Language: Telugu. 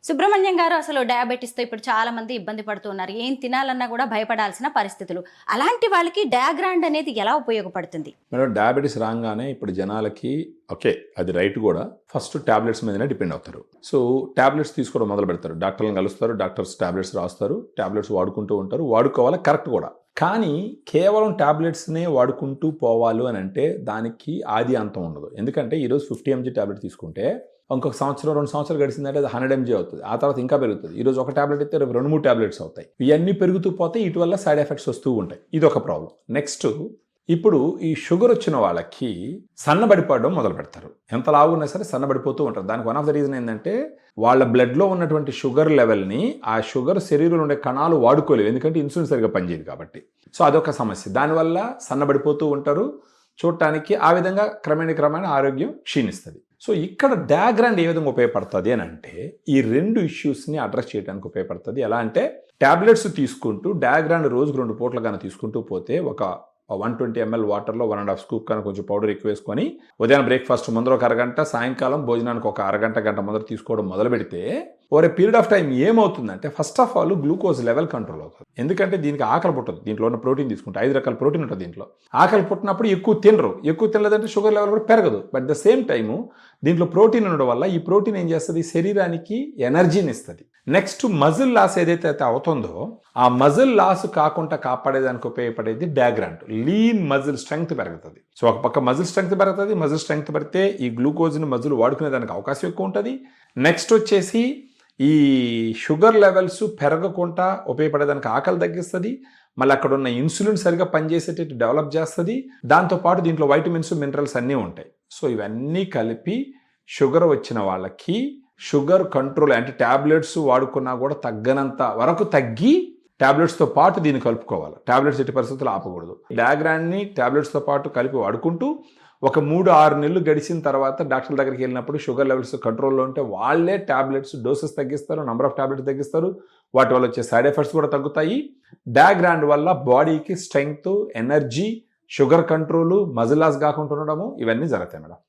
సుబ్రహ్మణ్యం గారు అసలు డయాబెటిస్‌తో ఇప్పుడు చాలా మంది ఇబ్బంది పడుతూ ఉన్నారు. ఏం తినాలన్నా కూడా భయపడాల్సిన పరిస్థితులు. అలాంటి వాళ్ళకి డయాగ్రాండ్ అనేది ఎలా ఉపయోగపడుతుంది? మేడం డయాబెటీస్ రాగానే ఇప్పుడు జనాలకి ఓకే అది రైట్ కూడా ఫస్ట్ టాబ్లెట్స్ మీదనే డిపెండ్ అవుతారు. సో టాబ్లెట్స్ తీసుకోవడం మొదలు పెడతారు. డాక్టర్లను కలుస్తారు, డాక్టర్స్ టాబ్లెట్స్ రాస్తారు, టాబ్లెట్స్ వాడుకుంటూ ఉంటారు, వాడుకోవాలి కరెక్ట్ కూడా. కానీ కేవలం టాబ్లెట్స్నే వాడుకుంటూ పోవాలి అని అంటే దానికి ఆది అంతం ఉండదు. ఎందుకంటే ఈరోజు 50 mg టాబ్లెట్ తీసుకుంటే ఇంకొక సంవత్సరం 2 సంవత్సరాలు గడిచిందంటే అది 100 mg అవుతుంది. ఆ తర్వాత ఇంకా పెరుగుతుంది. ఈరోజు ఒక టాబ్లెట్ అయితే రేపు 2-3 టాబ్లెట్స్ అవుతాయి. ఇవన్నీ పెరుగుతూ పోతే ఇటు వల్ల సైడ్ ఎఫెక్ట్స్ వస్తూ ఉంటాయి. ఇది ఒక ప్రాబ్లం. నెక్స్ట్ ఇప్పుడు ఈ షుగర్ వచ్చిన వాళ్ళకి సన్నబడిపోవడం మొదలు పెడతారు. ఎంత లావు ఉన్నా సరే సన్నబడిపోతూ ఉంటారు. దానికి వన్ ఆఫ్ ద రీజన్ ఏంటంటే వాళ్ళ బ్లడ్లో ఉన్నటువంటి షుగర్ లెవెల్ని ఆ షుగర్ శరీరంలో ఉండే కణాలు వాడుకోలేవు. ఎందుకంటే ఇన్సులిన్ సరిగ్గా పనిచేయదు కాబట్టి. సో అదొక సమస్య. దానివల్ల సన్నబడిపోతూ ఉంటారు. చూడటానికి ఆ విధంగా క్రమేణా ఆరోగ్యం క్షీణిస్తుంది. సో ఇక్కడ డయాగ్రాండ్ ఏ విధంగా ఉపయోగపడుతుంది అని అంటే ఈ రెండు ఇష్యూస్ని అడ్రస్ చేయడానికి ఉపయోగపడుతుంది. ఎలా అంటే టాబ్లెట్స్ తీసుకుంటూ డయాగ్రాండ్ రోజుకు 2 పూట్ల కానీ తీసుకుంటూ పోతే ఒక 120 ml వాటర్లో 1.5 స్కూప్ కానీ కొంచెం పౌడర్ ఎక్కువ వేసుకొని ఉదయం బ్రేక్ఫాస్ట్ ముందర ఒక అరగంట, సాయంకాలం భోజనానికి ఒక గంట ముందర తీసుకోవడం మొదలు పెడితే over a period of time ఏమవుతుందంటే first of all glucose level control అవుతుంది. ఎందుకంటే దీనికి ఆకలి పుట్టదు. దీంట్లో ఉన్న ప్రోటీన్ తీసుకుంటే 5 రకాల ప్రోటీన్ ఉంటుంది దీంట్లో. ఆకలి పుట్టినప్పుడు ఎక్కువ తినలేదంటే షుగర్ లెవెల్ కూడా పెరగదు. బట్ ద సేమ్ టైము దీంట్లో ప్రోటీన్ ఉండడం వల్ల ఈ ప్రోటీన్ ఏం చేస్తుంది, శరీరానికి ఎనర్జీని ఇస్తుంది. నెక్స్ట్ మజిల్ లాస్ ఏదైతే అవుతుందో ఆ మజిల్ లాస్ కాకుండా కాపాడేదానికి ఉపయోగపడేది డయాగ్రాండ్. లీన్ మజిల్ స్ట్రెంగ్త్ పెరుగుతుంది. సో ఒక పక్క మజిల్ స్ట్రెంగ్త్ పెరుగుతుంది. మజిల్ స్ట్రెంగ్త్ పెరిగితే ఈ గ్లూకోజ్ని మజిల్ వాడుకునేదానికి అవకాశం ఎక్కువ ఉంటుంది. నెక్స్ట్ వచ్చేసి ఈ షుగర్ లెవెల్స్ పెరగకుండా ఉపయోగపడేదానికి ఆకలి తగ్గిస్తుంది. మళ్ళీ అక్కడ ఉన్న ఇన్సులిన్ సరిగా పనిచేసేటట్టు డెవలప్ చేస్తుంది. దాంతోపాటు దీంట్లో వైటమిన్స్, మినరల్స్ అన్నీ ఉంటాయి. సో ఇవన్నీ కలిపి షుగర్ వచ్చిన వాళ్ళకి షుగర్ కంట్రోల్ అంటే ట్యాబ్లెట్స్ వాడుకున్నా కూడా తగ్గనంత వరకు తగ్గి ట్యాబ్లెట్స్తో పాటు దీన్ని కలుపుకోవాలి. ట్యాబ్లెట్స్ ఎట్టి పరిస్థితులు ఆపకూడదు. డయాగ్రాండ్ని ట్యాబ్లెట్స్తో పాటు కలిపి వాడుకుంటూ ఒక 3-6 నెలలు గడిచిన తర్వాత డాక్టర్ దగ్గరికి వెళ్ళినప్పుడు షుగర్ లెవెల్స్ కంట్రోల్లో ఉంటే వాళ్ళే ట్యాబ్లెట్స్ డోసెస్ తగ్గిస్తారు, నెంబర్ ఆఫ్ ట్యాబ్లెట్స్ తగ్గిస్తారు. వాటి వల్ల వచ్చే సైడ్ ఎఫెక్ట్స్ కూడా తగ్గుతాయి. డయాగ్రాండ్ వల్ల బాడీకి strength, energy, sugar control, muscle loss కాకుండా ఉండడము ఇవన్నీ జరుగుతాయి మేడం.